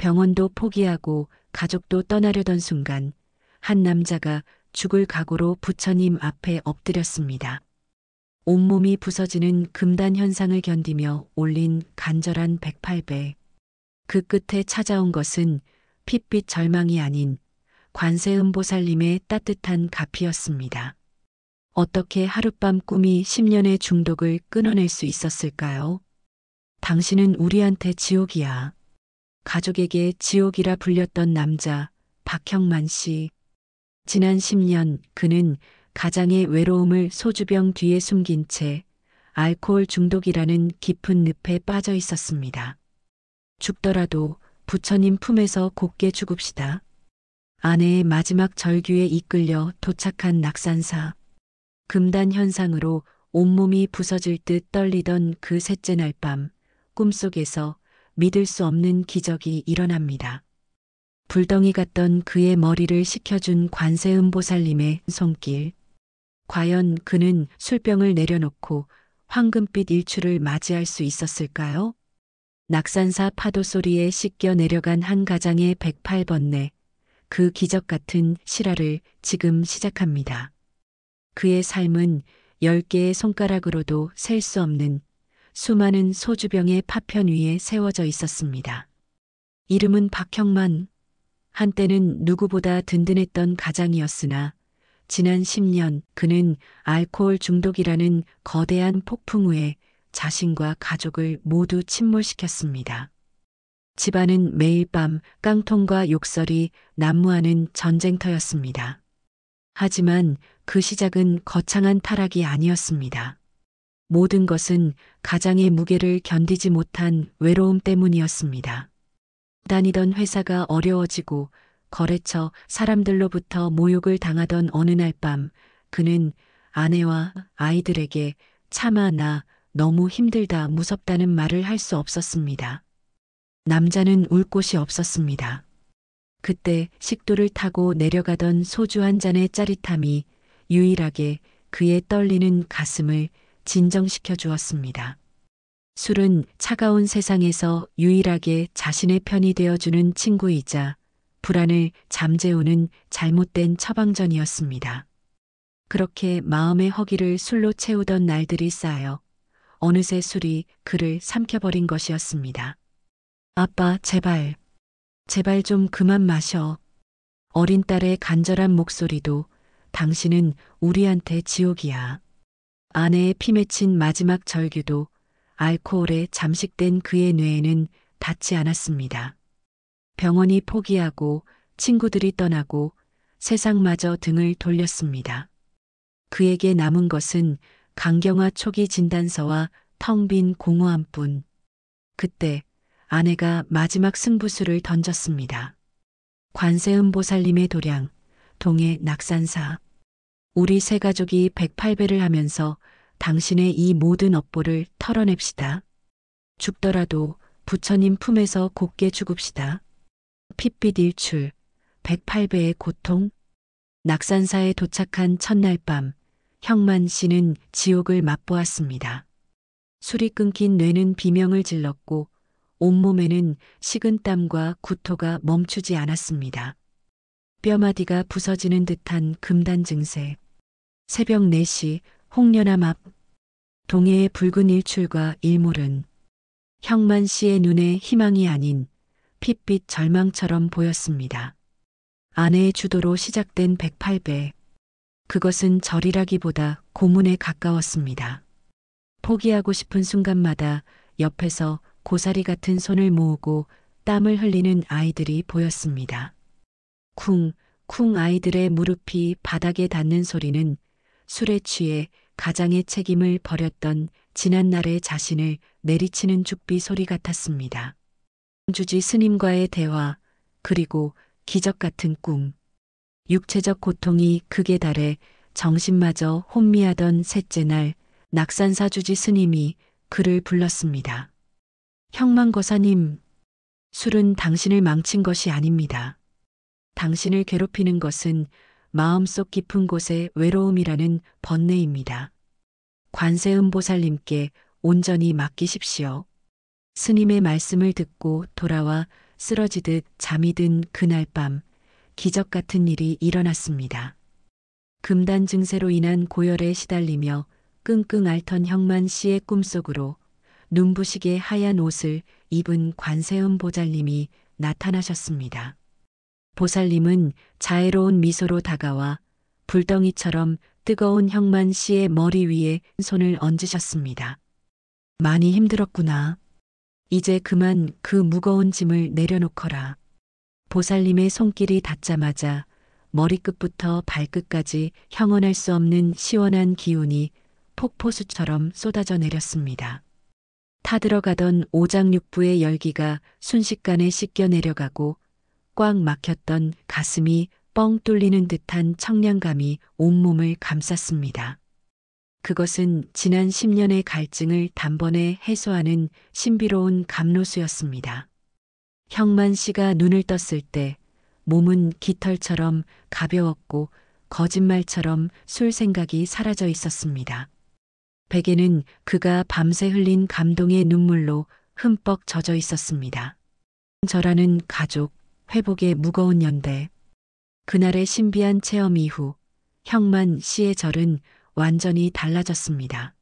병원도 포기하고 가족도 떠나려던 순간 한 남자가 죽을 각오로 부처님 앞에 엎드렸습니다. 온몸이 부서지는 금단 현상을 견디며 올린 간절한 108배. 그 끝에 찾아온 것은 핏빛 절망이 아닌 관세음보살님의 따뜻한 가피였습니다. 어떻게 하룻밤 꿈이 10년의 중독을 끊어낼 수 있었을까요? 당신은 우리한테 지옥이야. 가족에게 지옥이라 불렸던 남자 박형만 씨. 지난 10년 그는 가장의 외로움을 소주병 뒤에 숨긴 채 알코올 중독이라는 깊은 늪에 빠져 있었습니다. 죽더라도 부처님 품에서 곱게 죽읍시다. 아내의 마지막 절규에 이끌려 도착한 낙산사. 금단 현상으로 온몸이 부서질 듯 떨리던 그 셋째 날 밤, 꿈속에서 믿을 수 없는 기적이 일어납니다. 불덩이 같던 그의 머리를 식혀준 관세음보살님의 손길. 과연 그는 술병을 내려놓고 황금빛 일출을 맞이할 수 있었을까요? 낙산사 파도 소리에 씻겨 내려간 한 가장의 108번뇌. 그 기적 같은 실화를 지금 시작합니다. 그의 삶은 10개의 손가락으로도 셀 수 없는 수많은 소주병의 파편 위에 세워져 있었습니다. 이름은 박형만. 한때는 누구보다 든든했던 가장이었으나 지난 10년 그는 알코올 중독이라는 거대한 폭풍 후에 자신과 가족을 모두 침몰시켰습니다. 집안은 매일 밤 깡통과 욕설이 난무하는 전쟁터였습니다. 하지만 그 시작은 거창한 타락이 아니었습니다. 모든 것은 가장의 무게를 견디지 못한 외로움 때문이었습니다. 다니던 회사가 어려워지고 거래처 사람들로부터 모욕을 당하던 어느 날 밤 그는 아내와 아이들에게 차마 나 너무 힘들다 무섭다는 말을 할 수 없었습니다. 남자는 울 곳이 없었습니다. 그때 식도를 타고 내려가던 소주 한 잔의 짜릿함이 유일하게 그의 떨리는 가슴을 진정시켜 주었습니다. 술은 차가운 세상에서 유일하게 자신의 편이 되어주는 친구이자 불안을 잠재우는 잘못된 처방전이었습니다. 그렇게 마음의 허기를 술로 채우던 날들이 쌓여 어느새 술이 그를 삼켜버린 것이었습니다. 아빠, 제발, 제발 좀 그만 마셔. 어린 딸의 간절한 목소리도 당신은 우리한테 지옥이야. 아내의 피 맺힌 마지막 절규도 알코올에 잠식된 그의 뇌에는 닿지 않았습니다. 병원이 포기하고 친구들이 떠나고 세상마저 등을 돌렸습니다. 그에게 남은 것은 강경화 초기 진단서와 텅 빈 공허함뿐. 그때 아내가 마지막 승부수를 던졌습니다. 관세음보살님의 도량, 동해 낙산사. 우리 세 가족이 108배를 하면서 당신의 이 모든 업보를 털어냅시다. 죽더라도 부처님 품에서 곱게 죽읍시다. 핏빛 일출, 108배의 고통. 낙산사에 도착한 첫날 밤, 형만 씨는 지옥을 맛보았습니다. 술이 끊긴 뇌는 비명을 질렀고 온몸에는 식은땀과 구토가 멈추지 않았습니다. 뼈마디가 부서지는 듯한 금단 증세. 새벽 4시 홍련암 앞. 동해의 붉은 일출과 일몰은 형만 씨의 눈에 희망이 아닌 핏빛 절망처럼 보였습니다. 아내의 주도로 시작된 108배. 그것은 절이라기보다 고문에 가까웠습니다. 포기하고 싶은 순간마다 옆에서 고사리 같은 손을 모으고 땀을 흘리는 아이들이 보였습니다. 쿵, 쿵 아이들의 무릎이 바닥에 닿는 소리는 술에 취해 가장의 책임을 버렸던 지난날의 자신을 내리치는 죽비 소리 같았습니다. 주지 스님과의 대화, 그리고 기적 같은 꿈. 육체적 고통이 극에 달해 정신마저 혼미하던 셋째 날 낙산사 주지 스님이 그를 불렀습니다. 형만거사님, 술은 당신을 망친 것이 아닙니다. 당신을 괴롭히는 것은 마음속 깊은 곳의 외로움이라는 번뇌입니다. 관세음보살님께 온전히 맡기십시오. 스님의 말씀을 듣고 돌아와 쓰러지듯 잠이 든 그날 밤 기적 같은 일이 일어났습니다. 금단 증세로 인한 고열에 시달리며 끙끙 앓던 형만 씨의 꿈속으로 눈부시게 하얀 옷을 입은 관세음 보살님이 나타나셨습니다. 보살님은 자애로운 미소로 다가와 불덩이처럼 뜨거운 형만 씨의 머리 위에 손을 얹으셨습니다. 많이 힘들었구나. 이제 그만 그 무거운 짐을 내려놓거라. 보살님의 손길이 닿자마자 머리끝부터 발끝까지 형언할 수 없는 시원한 기운이 폭포수처럼 쏟아져 내렸습니다. 타들어가던 오장육부의 열기가 순식간에 씻겨 내려가고 꽉 막혔던 가슴이 뻥 뚫리는 듯한 청량감이 온몸을 감쌌습니다. 그것은 지난 10년의 갈증을 단번에 해소하는 신비로운 감로수였습니다. 형만 씨가 눈을 떴을 때 몸은 깃털처럼 가벼웠고 거짓말처럼 술 생각이 사라져 있었습니다. 베개는 그가 밤새 흘린 감동의 눈물로 흠뻑 젖어 있었습니다. 저라는 가족, 회복의 무거운 연대. 그날의 신비한 체험 이후 형만 씨의 절은 완전히 달라졌습니다.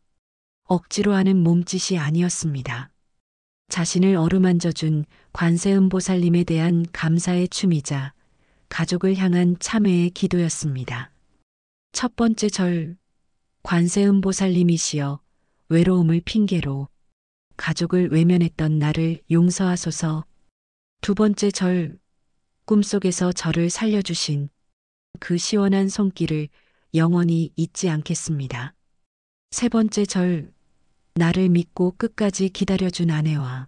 억지로 하는 몸짓이 아니었습니다. 자신을 어루만져준 관세음보살님에 대한 감사의 춤이자 가족을 향한 참회의 기도였습니다. 첫 번째 절, 관세음보살님이시여 외로움을 핑계로 가족을 외면했던 나를 용서하소서. 두 번째 절, 꿈속에서 저를 살려주신 그 시원한 손길을 영원히 잊지 않겠습니다. 세 번째 절, 나를 믿고 끝까지 기다려준 아내와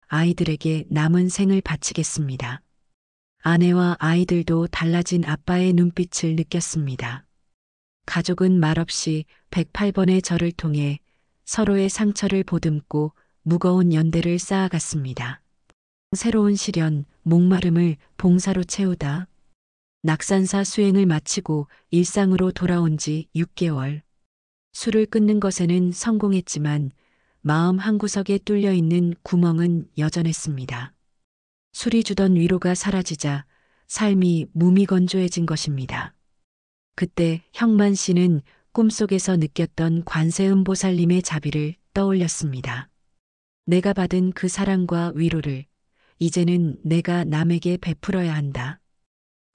아이들에게 남은 생을 바치겠습니다. 아내와 아이들도 달라진 아빠의 눈빛을 느꼈습니다. 가족은 말없이 108번의 절을 통해 서로의 상처를 보듬고 무거운 연대를 쌓아갔습니다. 새로운 시련, 목마름을 봉사로 채우다. 낙산사 수행을 마치고 일상으로 돌아온 지 6개월. 술을 끊는 것에는 성공했지만 마음 한구석에 뚫려 있는 구멍은 여전했습니다. 술이 주던 위로가 사라지자 삶이 무미건조해진 것입니다. 그때 형만 씨는 꿈속에서 느꼈던 관세음보살님의 자비를 떠올렸습니다. 내가 받은 그 사랑과 위로를 이제는 내가 남에게 베풀어야 한다.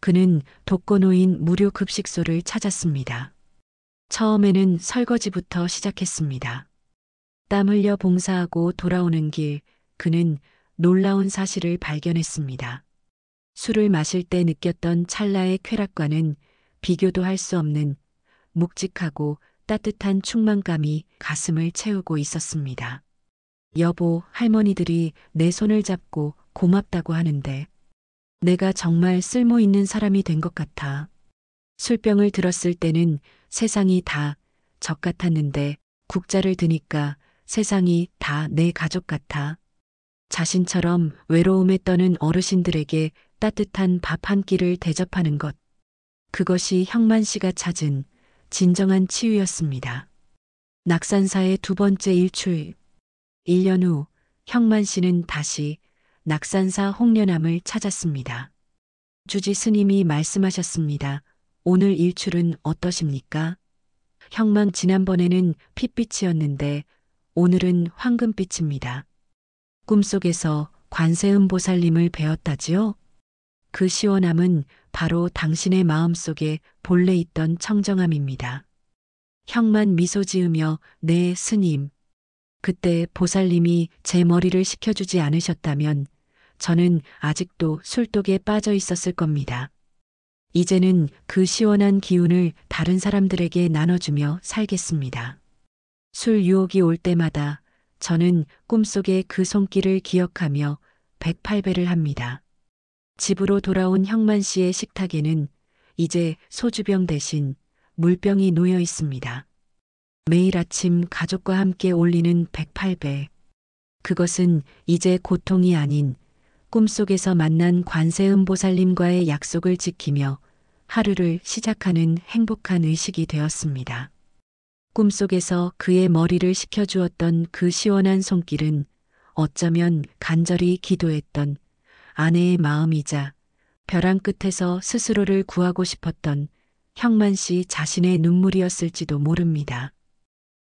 그는 독거노인 무료 급식소를 찾았습니다. 처음에는 설거지부터 시작했습니다. 땀 흘려 봉사하고 돌아오는 길 그는 놀라운 사실을 발견했습니다. 술을 마실 때 느꼈던 찰나의 쾌락과는 비교도 할 수 없는 묵직하고 따뜻한 충만감이 가슴을 채우고 있었습니다. 여보, 할머니들이 내 손을 잡고 고맙다고 하는데 내가 정말 쓸모 있는 사람이 된 것 같아. 술병을 들었을 때는 세상이 다 적 같았는데 국자를 드니까 세상이 다 내 가족 같아. 자신처럼 외로움에 떠는 어르신들에게 따뜻한 밥 한 끼를 대접하는 것. 그것이 형만 씨가 찾은 진정한 치유였습니다. 낙산사의 두 번째 일출. 1년 후 형만 씨는 다시 낙산사 홍련암을 찾았습니다. 주지 스님이 말씀하셨습니다. 오늘 일출은 어떠십니까? 형만 지난번에는 핏빛이었는데 오늘은 황금빛입니다. 꿈속에서 관세음보살님을 배웠다지요? 그 시원함은 바로 당신의 마음속에 본래 있던 청정함입니다. 형만 미소 지으며 네 스님. 그때 보살님이 제 머리를 식혀주지 않으셨다면 저는 아직도 술독에 빠져 있었을 겁니다. 이제는 그 시원한 기운을 다른 사람들에게 나눠주며 살겠습니다. 술 유혹이 올 때마다 저는 꿈속의 그 손길을 기억하며 108배를 합니다. 집으로 돌아온 형만 씨의 식탁에는 이제 소주병 대신 물병이 놓여 있습니다. 매일 아침 가족과 함께 올리는 108배. 그것은 이제 고통이 아닌 꿈속에서 만난 관세음보살님과의 약속을 지키며 하루를 시작하는 행복한 의식이 되었습니다. 꿈속에서 그의 머리를 식혀주었던 그 시원한 손길은 어쩌면 간절히 기도했던 아내의 마음이자 벼랑 끝에서 스스로를 구하고 싶었던 형만 씨 자신의 눈물이었을지도 모릅니다.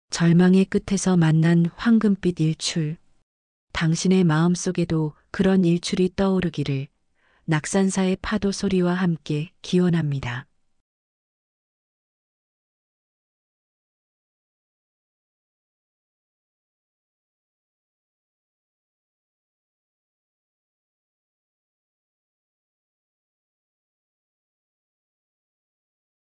절망의 끝에서 만난 황금빛 일출. 당신의 마음속에도 그런 일출이 떠오르기를 낙산사의 파도 소리와 함께 기원합니다.